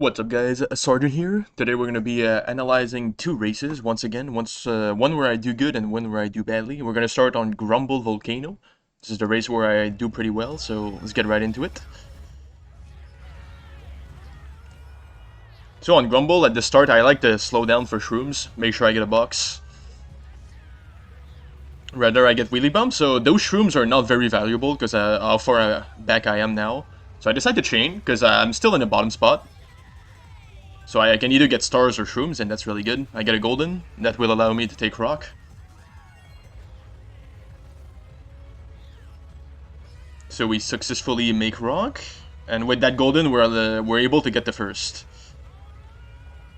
What's up guys, Sergeant here. Today we're going to be analyzing two races once again, one where I do good and one where I do badly. We're going to start on Grumble Volcano. This is the race where I do pretty well, so let's get right into it. So on Grumble, at the start I like to slow down for shrooms, make sure I get a box. Rather I get wheelie bump, so those shrooms are not very valuable because how far back I am now. So I decide to chain because I'm still in the bottom spot. So I can either get stars or shrooms, and that's really good. I get a golden, that will allow me to take rock. So we successfully make rock, and with that golden we're able to get the first.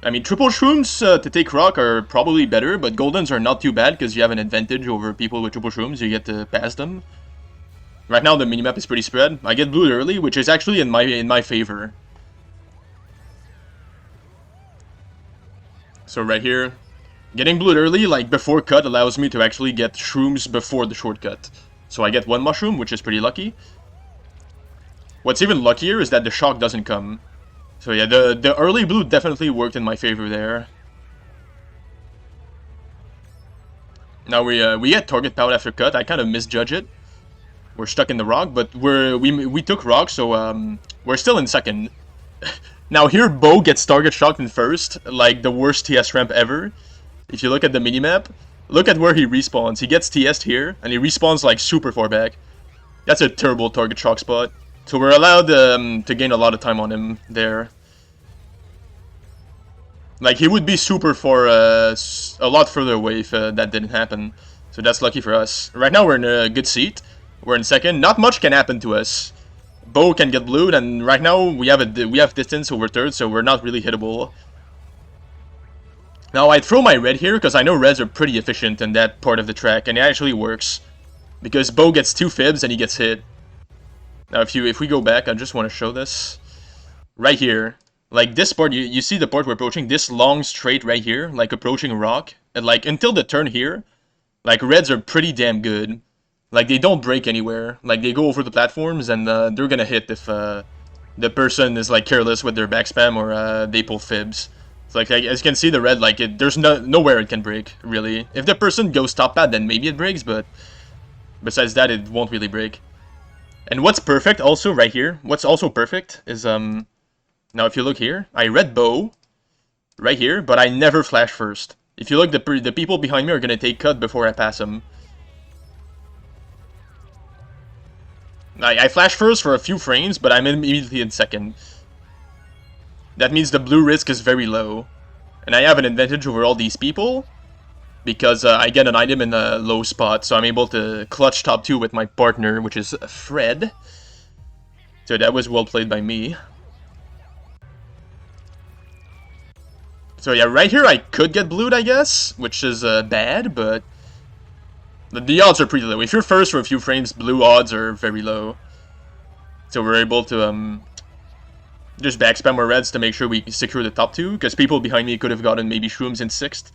I mean, triple shrooms to take rock are probably better, but goldens are not too bad because you have an advantage over people with triple shrooms, you get to pass them. Right now the minimap is pretty spread. I get blue early, which is actually in my favor. So right here, getting blued early, like before cut, allows me to actually get shrooms before the shortcut. So I get one mushroom, which is pretty lucky. What's even luckier is that the shock doesn't come. So yeah, the early blue definitely worked in my favor there. Now we get target pout after cut. I kind of misjudge it. We're stuck in the rock, but we took rock, so we're still in second. Now here, Bo gets target shocked in first, like the worst TS ramp ever. If you look at the minimap, look at where he respawns. He gets TS'd here, and he respawns like super far back. That's a terrible target shock spot. So we're allowed to gain a lot of time on him there. Like, he would be super far, a lot further away if that didn't happen. So that's lucky for us. Right now we're in a good seat. We're in second. Not much can happen to us. Bo can get blued, and right now we have distance over third, so we're not really hittable. Now I throw my red here because I know reds are pretty efficient in that part of the track, and it actually works because Bo gets 2 fibs and he gets hit. Now if we go back, I just want to show this right here. Like this part, you see the part we're approaching, this long straight right here, like approaching rock, and like until the turn here, like reds are pretty damn good. Like, they don't break anywhere. Like, they go over the platforms, and they're gonna hit if the person is, like, careless with their backspam or they pull fibs. So, like, as you can see, the red, like, there's nowhere it can break, really. If the person goes top pad, then maybe it breaks, but besides that, it won't really break. And what's perfect, also, right here, what's also perfect is, now if you look here, I red bow right here, but I never flash first. If you look, the people behind me are gonna take cut before I pass them. I flash first for a few frames, but I'm immediately in second. That means the blue risk is very low. And I have an advantage over all these people, because I get an item in a low spot, so I'm able to clutch top 2 with my partner, which is Fred. So that was well played by me. So yeah, right here I could get blued, I guess, which is bad, but the odds are pretty low. If you're first for a few frames, blue odds are very low. So we're able to just backspam our reds to make sure we secure the top 2, because people behind me could have gotten maybe shrooms in 6th.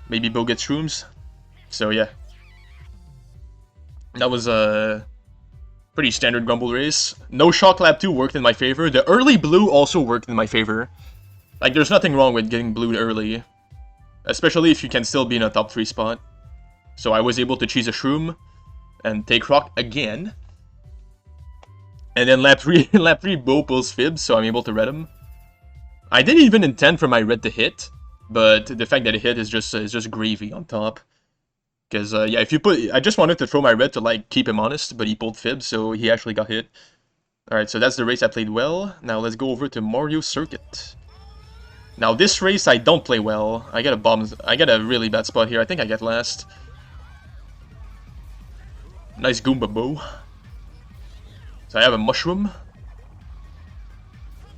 Maybe Bo gets shrooms. So yeah. That was a pretty standard Grumble race. No Shock Lab 2 worked in my favor. The early blue also worked in my favor. Like, there's nothing wrong with getting blued early. Especially if you can still be in a top 3 spot. So I was able to cheese a shroom and take rock again. And then lap 3 Bo pulls fibs, so I'm able to red him. I didn't even intend for my red to hit, but the fact that it hit is just gravy on top. Because yeah, if you put, I just wanted to throw my red to like keep him honest, but he pulled fibs, so he actually got hit. All right, so that's the race I played well. Now let's go over to Mario Circuit. Now this race I don't play well. I get a really bad spot here. I think I get last. Nice Goomba Bow. So I have a mushroom.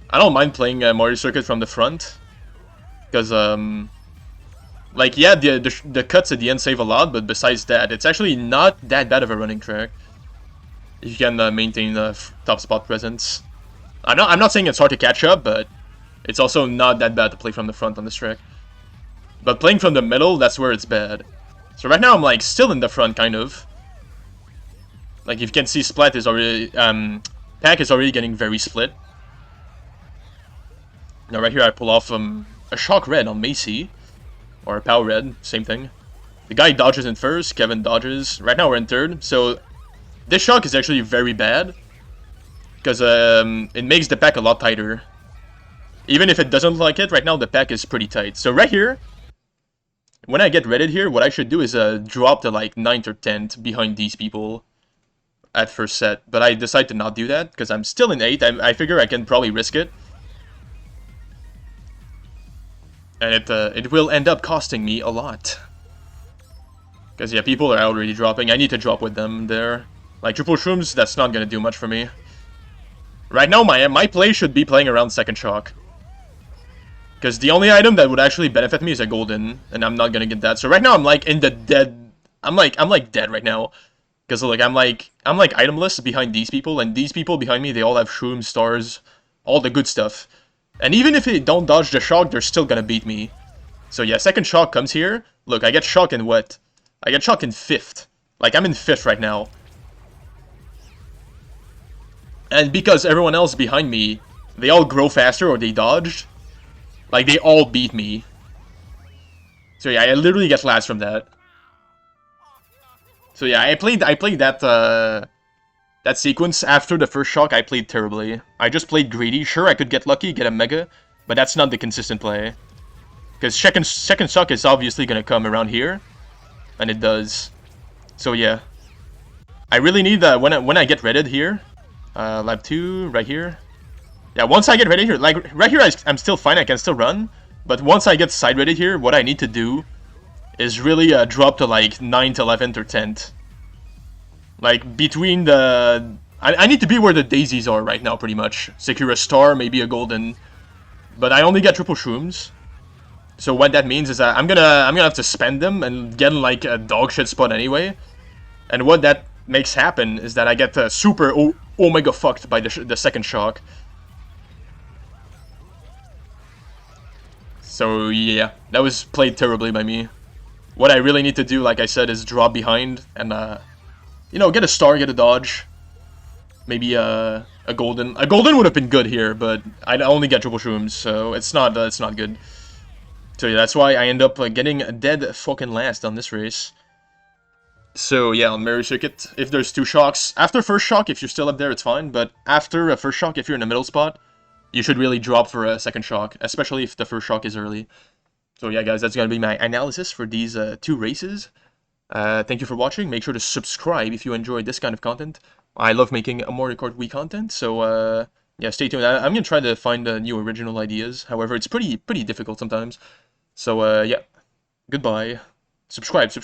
I don't mind playing Mario Circuit from the front. Because, like, yeah, the cuts at the end save a lot, but besides that, it's actually not that bad of a running track. If you can maintain top spot presence. I'm not saying it's hard to catch up, but it's also not that bad to play from the front on this track. But playing from the middle, that's where it's bad. So right now I'm, like, still in the front, kind of. Like, if you can see, Splat is already, Pack is already getting very split. Now right here I pull off a shock red on Macy, or a power red, same thing. The guy dodges in first, Kevin dodges. Right now we're in third, so this shock is actually very bad, because it makes the pack a lot tighter. Even if it doesn't look like it, right now the pack is pretty tight. So right here, when I get redded here, what I should do is drop to like 9th or 10th behind these people at first set. But I decide to not do that, because I'm still in 8th. I figure I can probably risk it. And it will end up costing me a lot. Because yeah, people are already dropping. I need to drop with them there. Like triple shrooms, that's not gonna do much for me. Right now, my play should be playing around second shock. Because the only item that would actually benefit me is a golden, and I'm not gonna get that. So right now I'm like in the dead. I'm like dead right now. Because like I'm like itemless behind these people, and these people behind me, they all have shrooms, stars, all the good stuff. And even if they don't dodge the shock, they're still gonna beat me. So yeah, second shock comes here. Look, I get shock in what? I get shock in 5th. Like I'm in 5th right now. And because everyone else behind me, they all grow faster or they dodged, like they all beat me. So yeah, I literally get last from that. So yeah, I played that that sequence after the first shock. I played terribly. I just played greedy. Sure, I could get lucky, get a mega, but that's not the consistent play. Because second shock is obviously gonna come around here, and it does. So yeah, I really need that when I get redded here. Lab 2 right here. Yeah, once I get ready here, like right here, I'm still fine. I can still run, but once I get side ready here, what I need to do is really drop to like 9th, 11th, or 10th. Like between the, I need to be where the daisies are right now, pretty much. Secure a star, maybe a golden, but I only get triple shrooms. So what that means is that I'm gonna have to spend them and get in like a dog shit spot anyway. And what that makes happen is that I get super omega fucked by the second shock. So yeah, that was played terribly by me. What I really need to do, like I said, is drop behind and you know, get a star, get a dodge, maybe a golden. A golden would have been good here, but I only get triple shrooms, so it's not good. So yeah, that's why I end up getting dead fucking last on this race. So yeah, on Mary Circuit, if there's 2 shocks, after first shock, if you're still up there, it's fine. But after a first shock, if you're in the middle spot, you should really drop for a second shock, especially if the first shock is early. So yeah, guys, that's gonna be my analysis for these 2 races. Thank you for watching. Make sure to subscribe if you enjoy this kind of content. I love making a more record Wii content, so yeah, stay tuned. I'm gonna try to find new original ideas. However, it's pretty difficult sometimes. So yeah, goodbye. Subscribe.